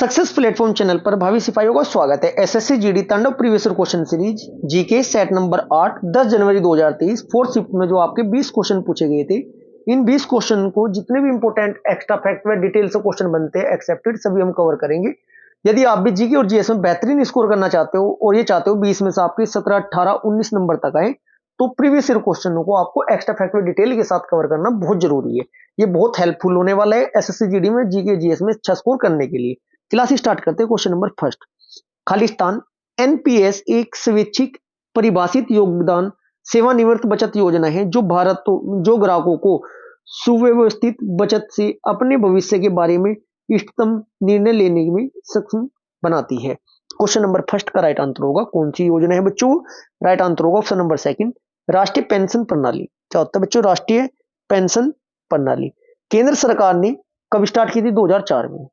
Success platform channel पर भावी सिपाहियों का स्वागत है। एसएससी जीडी तांडव previous year question series GK set number 8 10 जनवरी 2023 फोर्थ शिफ्ट में जो आपके 20 क्वेश्चन पूछे गए थे, इन 20 क्वेश्चन को जितने भी इंपॉर्टेंट एक्स्ट्रा फैक्ट व डिटेल से क्वेश्चन बनते हैं एक्सेप्टेड सभी हम कवर करेंगे। यदि आप भी जीके और जीएस में बेहतरीन स्कोर करना चाहते हो और ये चाहते हो 20 में से आपके 17, 18, 19 नंबर तक आए, तो प्रीवियस ईयर क्वेश्चनों को आपको एक्स्ट्रा फैक्ट व डिटेल के साथ कवर करना बहुत जरूरी है। ये बहुत हेल्पफुल होने वाला है एसएससी जीडी में जीके जीएस में अच्छा स्कोर करने के लिए। क्लास स्टार्ट करते हैं। Question number first, Khalistan NPS एक स्वैच्छिक परिभाषित योगदान सेवानिवृत्त बचत योजना है जो ग्राहकों को सुव्यवस्थित बचत से अपने भविष्य के बारे में इष्टतम निर्णय लेने में सक्षम बनाती है। क्वेश्चन नंबर फर्स्ट का राइट आंसर होगा कौन सी योजना है बच्चों? राइट आंसर होगा ऑप्शन नंबर सेकंड, राष्ट्रीय पेंशन प्रणाली। क्या होता है बच्चों? राष्ट्रीय पेंशन प्रणाली। केंद्र सरकार ने कब स्टार्ट की थी? 2004 में।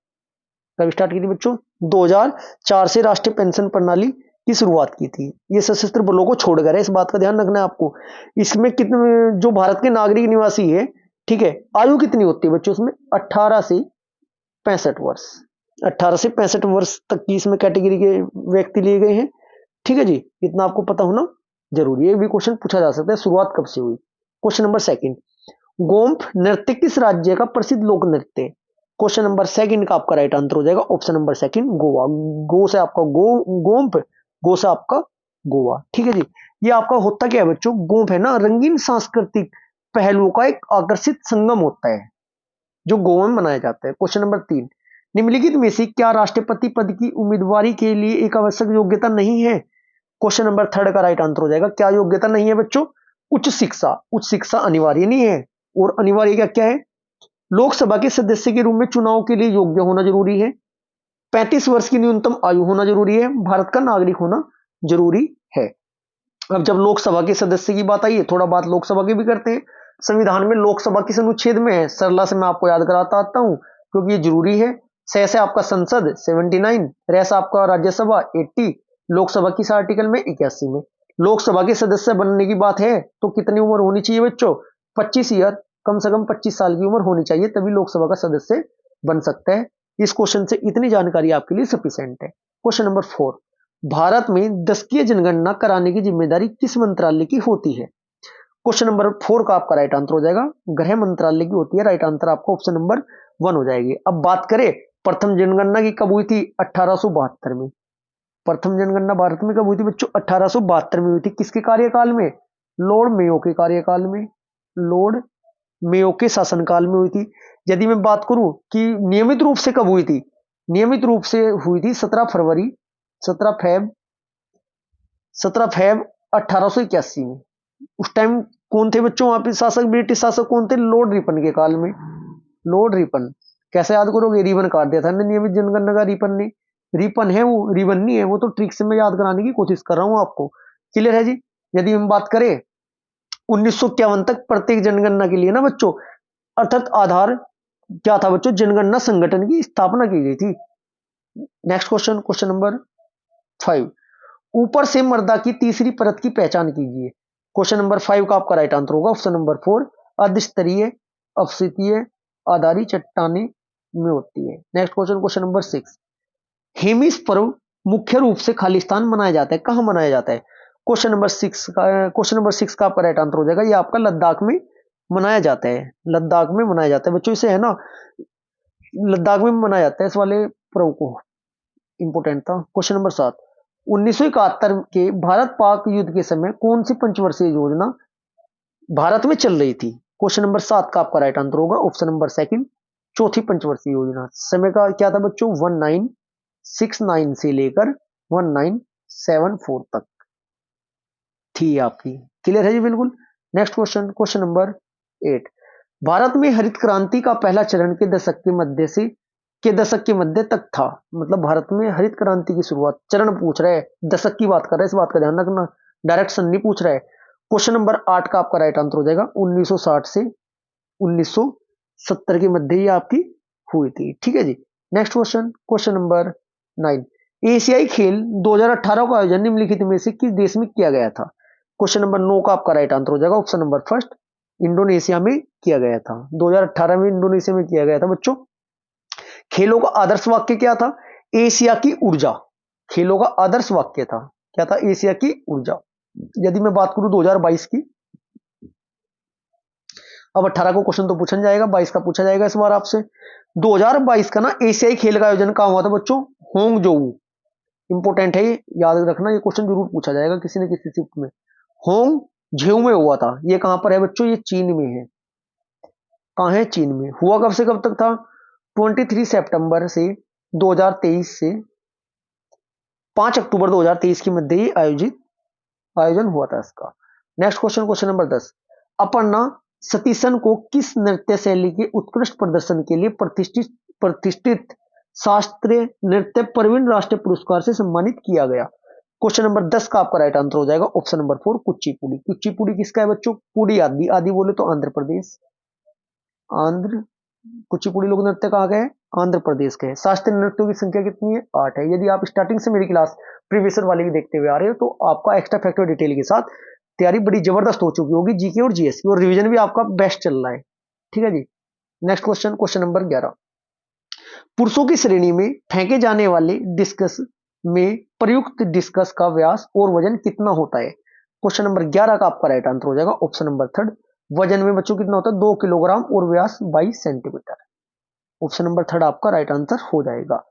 कब स्टार्ट की थी बच्चों? 2004 से राष्ट्रीय पेंशन प्रणाली की शुरुआत की थी। ये सशस्त्र बलों को छोड़कर है, इस बात का ध्यान रखना है आपको। इसमें कितने जो भारत के नागरिक निवासी है, ठीक है, आयु कितनी होती है बच्चों? उसमें 18 से 65 वर्ष, 18 से 65 वर्ष तक की इसमें कैटेगरी के व्यक्ति लिए गए हैं। ठीक है जी, इतना आपको पता होना जरूरी है। भी क्वेश्चन पूछा जा सकता है शुरुआत कब से हुई। क्वेश्चन नंबर सेकंड, गोम्फ नृत्य किस राज्य का प्रसिद्ध लोक नृत्य है? क्वेश्चन नंबर सेकंड का आपका राइट आंसर हो जाएगा ऑप्शन नंबर सेकंड, गोवा। गो से आपका गोम्फ, गो से आपका गोवा। ठीक है जी। ये आपका होता क्या है बच्चों? गोम्फ है ना, रंगीन सांस्कृतिक पहलुओं का एक आकर्षित संगम होता है जो गोवा में मनाया जाता है। क्वेश्चन नंबर 3, निम्नलिखित में से क्या राष्ट्रपति पद की उम्मीदवारी के लिए एक आवश्यक योग्यता नहीं है? क्वेश्चन नंबर थर्ड का राइट आंसर हो जाएगा क्या योग्यता नहीं है बच्चों? उच्च शिक्षा। उच्च शिक्षा अनिवार्य नहीं है, और अनिवार्य क्या क्या है? लोकसभा के सदस्य के रूप में चुनाव के लिए योग्य होना जरूरी है, 35 वर्ष की न्यूनतम आयु होना जरूरी है, भारत का नागरिक होना जरूरी है। अब जब लोकसभा के सदस्य की बात आई है, थोड़ा बात लोकसभा की भी करते हैं। संविधान में लोकसभा किस अनुच्छेद में है? सरला से मैं आपको याद कराता आता हूं क्योंकि ये जरूरी है। से आपका संसद 79, रेस आपका राज्यसभा 80, लोकसभा किस आर्टिकल में? 81 में। लोकसभा के सदस्य बनने की बात है तो कितनी उम्र होनी चाहिए बच्चों? 25 ईयर, कम से कम 25 साल की उम्र होनी चाहिए, तभी लोकसभा का सदस्य बन सकता है। इस क्वेश्चन से इतनी जानकारी आपके लिए सफिशिएंट है। क्वेश्चन नंबर 4, भारत में दशकीय जनगणना कराने की जिम्मेदारी किस मंत्रालय की होती है? क्वेश्चन नंबर 4 का आपका राइट आंसर हो जाएगा गृह मंत्रालय की होती है। राइट आंसर आपका ऑप्शन नंबर 1 हो जाएगी। अब बात करें प्रथम जनगणना की कब हुई थी? 1872 में। प्रथम जनगणना भारत में कब हुई थी बच्चों? 1872 में हुई थी। किसके कार्यकाल में? लॉर्ड मेयो के कार्यकाल में, लॉर्ड मेयो के शासनकाल में हुई थी। यदि मैं बात करूं कि नियमित रूप से कब हुई थी, नियमित रूप से हुई थी 17 फरवरी 17 फेब 1881 में। उस टाइम कौन थे बच्चों वहां पे शासक? ब्रिटिश शासक कौन थे? लॉर्ड रिपन के काल में। लॉर्ड रिपन, कैसे याद करोगे? रिबन काट दिया था ना नियमित जनगणना का रिपन ने। रिपन है वो, रिबन नहीं है वो, तो ट्रिक से मैं याद कराने की कोशिश कर रहा हूं आपको। क्लियर है जी। यदि हम बात करें 1951 तक प्रत्येक जनगणना के लिए ना बच्चों, अर्थात आधार क्या था बच्चों? जनगणना संगठन की स्थापना की गई थी। नेक्स्ट क्वेश्चन, क्वेश्चन नंबर 5, ऊपर से मर्दा की तीसरी परत की पहचान कीजिए। क्वेश्चन नंबर 5 का आपका राइट आंसर होगा ऑप्शन नंबर 4, अधिस्तरीय अपशितीय आधारी चट्टाने में होती है। Next question, question number 6, Hemis पर्व मुख्य रूप से खालिस्तान मनाया जाता है, कहां मनाया जाता है? क्वेश्चन नंबर 6 का आपका राइट आंसर हो जाएगा ये आपका लद्दाख में मनाया जाता है। लद्दाख में मनाया जाता है बच्चों, इसे है ना लद्दाख में मनाया जाता है इस वाले पर्व को। इंपोर्टेंट था। क्वेश्चन नंबर 7, 1971 के भारत पाक युद्ध के समय कौन सी पंचवर्षीय योजना भारत में चल रही थी? क्वेश्चन नंबर 7 का आपका राइट आंसर होगा ऑप्शन नंबर सेकंड, चौथी पंचवर्षीय योजना। समय का क्या था बच्चों? 1969 से लेकर 1974 तक थी आपकी। क्लियर है जी बिल्कुल। Next question, question number 8, Bharat में हरित क्रांति का पहला चरण के दशक के मध्य तक था। मतलब भारत में हरित क्रांति की शुरुआत, चरण पूछ रहा है, दशक की बात कर रहा है, इस बात का ध्यान रखना, डायरेक्ट सन नहीं पूछ रहा है। क्वेश्चन नंबर 8 का आपका राइट आंसर हो जाएगा 1960 से 1970 के मध्य ही आपकी हुई थी। ठीक है जी। नेक्स्ट क्वेश्चन, क्वेश्चन नंबर 9, एशियाई खेल 2018 का आयोजन निम्नलिखित में से किस देश में किया गया था? क्वेश्चन नंबर 9 का आपका राइट आंसर हो जाएगा ऑप्शन नंबर फर्स्ट, इंडोनेशिया में किया गया था। 2018 में इंडोनेशिया में किया गया था बच्चों। खेलों का आदर्श वाक्य क्या था? एशिया की ऊर्जा खेलों का आदर्श वाक्य था, क्या था? एशिया की ऊर्जा। यदि मैं बात करूं 2022 की, अब 18 को क्वेश्चन तो पूछा जाएगा, 22 का पूछा जाएगा इस बार आपसे। 2022 का ना एशियाई खेल का आयोजन कहां हुआ था बच्चों? होंगजोऊ। इंपोर्टेंट है ये, याद रखना, ये क्वेश्चन जरूर पूछा जाएगा किसी न किसी शिफ्ट में। होंग झेऊ में हुआ था। ये कहां पर है बच्चों? ये चीन में है। कहां है? चीन में। हुआ कब से कब तक था? 23 सितंबर से 2023 से 5 अक्टूबर 2023 के मध्य ही आयोजन हुआ था इसका। Next question, question number 10। Aparna Satheesan को किस नृत्य शैली के उत्कृष्ट प्रदर्शन के लिए प्रतिष्ठित शास्त्रीय नृत्य प्रवीण राष्ट्रीय पुरस्कार से सम्मानित किया गया? क्वेश्चन नंबर 10 का आपका राइट आंसर हो जाएगा ऑप्शन नंबर 4, कुचिपुड़ी। कुचिपुड़ी किसका है बच्चों? पुड़ी आदि, आदि बोले तो आंध्र प्रदेश। आंध्र, कुचिपुड़ी लोक नृत्य कहाँ गए? आंध्र प्रदेश के। शास्त्रीय नृत्यों की संख्या कितनी है? 8 है। यदि आप स्टार्टिंग से मेरी क्लास प्रीवियस वाली भी देखते हुए आ रहे हो तो आपका एक्स्ट्रा फैक्टर डिटेल के साथ तैयारी बड़ी जबरदस्त हो चुकी होगी, जीके और जीएस की, और रिवीजन भी आपका बेस्ट चल रहा है। ठीक है जी। Next question, question number 11। पुरुषों की श्रेणी में फेंके जाने वाले डिस्कस में प्रयुक्त डिस्कस का व्यास और वजन कितना होता है? क्वेश्चन नंबर 11 का आपका राइट आंसर हो जाएगा ऑप्शन नंबर 3। वजन में बच्चों कितना होता है? 2 किलोग्राम और व्यास 22 सेंटीमीटर। ऑप्शन नंबर 3 आपका राइट आंसर हो जाएगा।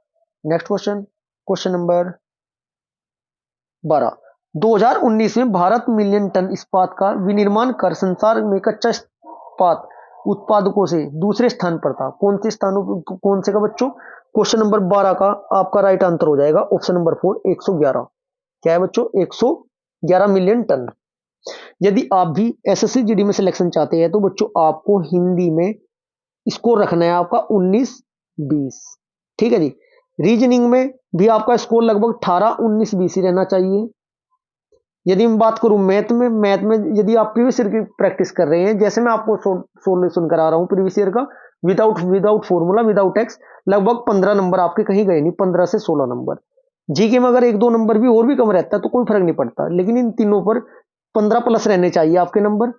Next question, question number 12। 2019 में भारत मिलियन टन इस्पात का विनिर्माण कर संसार में कच्चा इस्पात उत्पादकों से दूसरे स्थान पर था। कौन से स्थानों, कौन से का बच्चों? क्वेश्चन नंबर 12 का आपका राइट आंसर हो जाएगा ऑप्शन नंबर 4, 111। क्या है बच्चों? 111 मिलियन टन। यदि आप भी एसएससी जीडी में सिलेक्शन चाहते हैं तो बच्चों आपको हिंदी में स्कोर रखना है आपका 19-20। ठीक है जी। रीजनिंग में भी आपका स्कोर लगभग 18-19-20 ही रहना चाहिए। यदि मैं बात करूं मैथ में यदि आप प्रीवियस ईयर की प्रैक्टिस कर रहे हैं, जैसे मैं आपको सोल्यूशन करा रहा हूं प्रीवियस ईयर का, विदाउट फॉर्मूला, विदाउट एक्स, लगभग 15 नंबर आपके कहीं गए नहीं, 15 से 16 नंबर। जीके में अगर 1-2 नंबर भी और भी कम रहता है तो कोई फर्क नहीं पड़ता, लेकिन इन तीनों पर 15 प्लस रहने चाहिए आपके नंबर।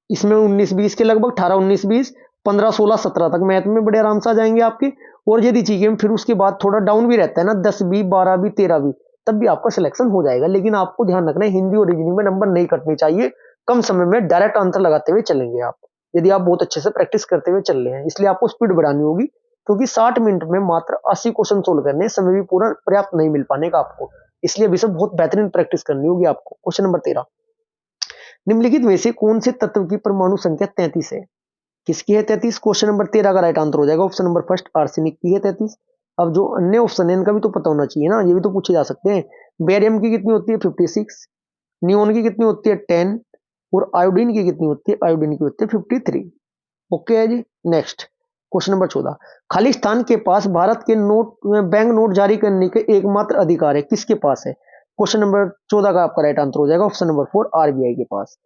इसमें 19-20 के लगभग 18-19-20, 15-16-17 तक मैथ में बड़े आराम से आ जाएंगे आपके। और यदि जीके में फिर उसके बाद थोड़ा डाउन भी रहता है ना, 10 भी, 12 भी, 13 भी, तब भी आपका सिलेक्शन हो जाएगा। लेकिन आपको ध्यान रखना है हिंदी और रीजनिंग में नंबर नहीं कटने चाहिए। कम समय में डायरेक्ट आंसर लगाते हुए चलेंगे आप, यदि आप बहुत अच्छे से प्रैक्टिस करते हुए चल रहे हैं। इसलिए आपको स्पीड बढ़ानी होगी, क्योंकि 60 मिनट में मात्र 80 क्वेश्चन सोल्व करने, समय भी पूरा पर्याप्त नहीं मिल पाने का आपको। इसलिए अभी से बहुत बेहतरीन प्रैक्टिस करनी होगी आपको। Question number 13। निम्नलिखित में से कौन से तत्व की परमाणु संख्या 33 है? किसकी है 33? क्वेश्चन नंबर 13 का राइट आंसर हो जाएगा ऑप्शन नंबर 1, आर्सेनिक की है 33। अब जो अन्य ऑप्शन है इनका भी तो पता होना चाहिए ना, ये भी तो पूछे जा सकते हैं। बेरियम की कितनी होती है? 56। नियोन की कितनी होती है? 10। और आयोडीन की कितनी होती है? आयोडीन की होती है 53। ओके है जी। Next question number 14। खाली स्थान के पास भारत के बैंक नोट जारी करने के एकमात्र अधिकार है, किसके पास है? क्वेश्चन नंबर 14 का आपका राइट आंसर हो जाएगा ऑप्शन नंबर 4, आरबीआई के पास।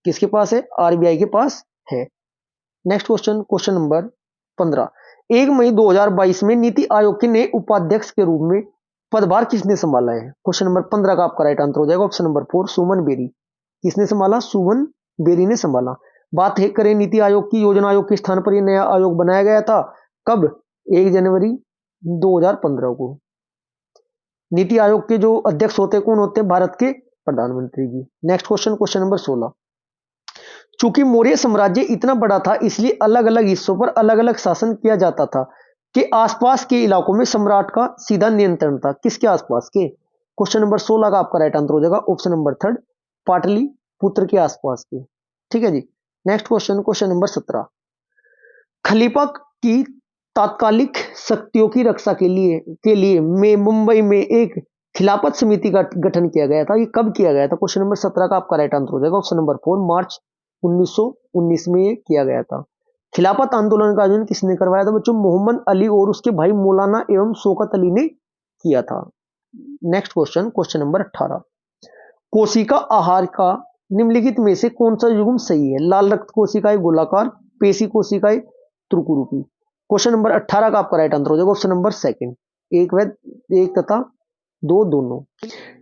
किसके पास है? आरबीआई के पास है। Next question, question number 15। 1 मई 2022 में नीति आयोग के नए उपाध्यक्ष के रूप में पदभार किसने संभाला है? क्वेश्चन नंबर 15 का आपका राइट आंसर हो जाएगा ऑप्शन नंबर 4, सुमन बेरी। किसने संभाला? सुमन बेरी ने संभाला। बात है करें नीति आयोग की, योजना आयोग के स्थान पर यह नया आयोग बनाया गया था। कब? 1 जनवरी 2015 को। नीति आयोग के जो अध्यक्ष होते हैं कौन होते हैं? भारत के प्रधानमंत्री जी। Next question, question number 16। चूंकि मौर्य साम्राज्य इतना बड़ा था इसलिए अलग अलग हिस्सों पर अलग अलग शासन किया जाता था, कि आसपास के इलाकों में सम्राट का सीधा नियंत्रण था। किसके आसपास के? क्वेश्चन नंबर 16 का आपका राइट आंसर हो जाएगा ऑप्शन नंबर 3, पाटलिपुत्र के आसपास के। ठीक है जी। Next question, question number 17। खलीफा की तात्कालिक शक्तियों की रक्षा के लिए मुंबई में एक खिलाफत समिति का गठन किया गया था। ये कब किया गया था? क्वेश्चन नंबर 17 का आपका राइट आंसर हो जाएगा ऑप्शन नंबर 4, मार्च 1919 में ये किया गया था। खिलाफत आंदोलन का आयोजन किसने करवाया था बच्चों? मोहम्मद अली और उसके भाई मौलाना एवं शौकत अली ने किया था। Next question, question number 18। कोशिका आहार का निम्नलिखित में से कौन सा युग्म सही है? लाल रक्त कोशिकाएं गोलाकार, पेशी कोशिकाएं त्रिकोणरूपी। क्वेश्चन नंबर 18 का आपका राइट आंसर हो जाएगा ऑप्शन नंबर 2, एक तथा 2 दोनों।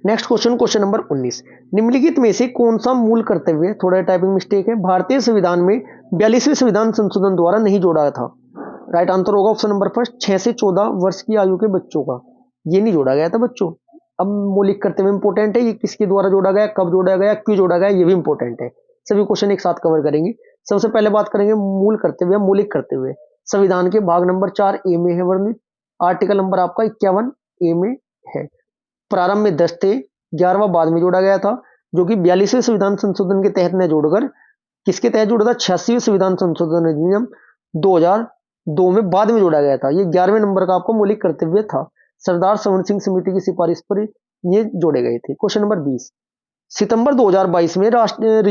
Next question, question number 19। निम्नलिखित में से कौन सा मूल कर्तव्य, थोड़ा टाइपिंग मिस्टेक है, भारतीय संविधान में 42वें संविधान संशोधन द्वारा नहीं जोड़ा था? राइट आंसर होगा ऑप्शन नंबर 1, 6 से 14 वर्ष की आयु के बच्चों का। ये नहीं जोड़ा गया था बच्चों। अब मौलिक कर्तव्य इंपॉर्टेंट है, ये किसके द्वारा जोड़ा गया, कब जोड़ा गया, क्यों जोड़ा गया, ये भी इंपॉर्टेंट है। सभी क्वेश्चन एक साथ कवर करेंगे। सबसे पहले बात करेंगे मूल कर्तव्य, मौलिक कर्तव्य। संविधान के भाग नंबर 4 ए में है वर्णित। आर्टिकल नंबर आपका 51 ए में है। प्रारंभ में 10 थे, 11वां बाद में जोड़ा गया था, जो कि 42वें संविधान संशोधन के तहत ने जोड़कर किसके तहत जोड़ा था, 86वें संविधान संशोधन अधिनियम 2002 में बाद में जोड़ा गया था। ये 11वें नंबर का आपको मौलिक कर्तव्य था। सरदार सवर्ण सिंह समिति की सिफारिश पर ये जोड़े गए थे। क्वेश्चन नंबर 20, सितंबर 2022 में भारतीय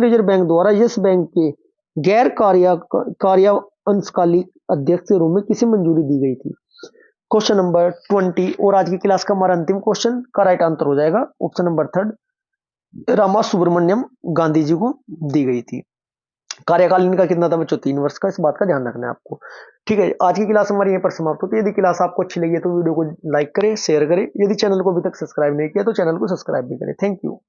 रिजर्व बैंक द्वारा यस बैंक के गैर अंशकालिक अध्यक्ष के रूप में किसे मंजूरी दी गई थी। क्वेश्चन नंबर 20 और आज की क्लास का हमारा अंतिम क्वेश्चन का राइट आंसर हो जाएगा ऑप्शन नंबर 3, रामा सुब्रमण्यम गांधी जी को दी गई थी। कार्यकाल इनका कितना था बच्चों, 3 वर्ष का, इस बात का ध्यान रखना है आपको। ठीक है, आज की क्लास हमारी यहीं पर समाप्त होती है। यदि क्लास आपको अच्छी लगी है तो वीडियो को लाइक करें, शेयर करें। यदि चैनल को अभी तक सब्सक्राइब नहीं किया तो चैनल को सब्सक्राइब भी करें। Thank you.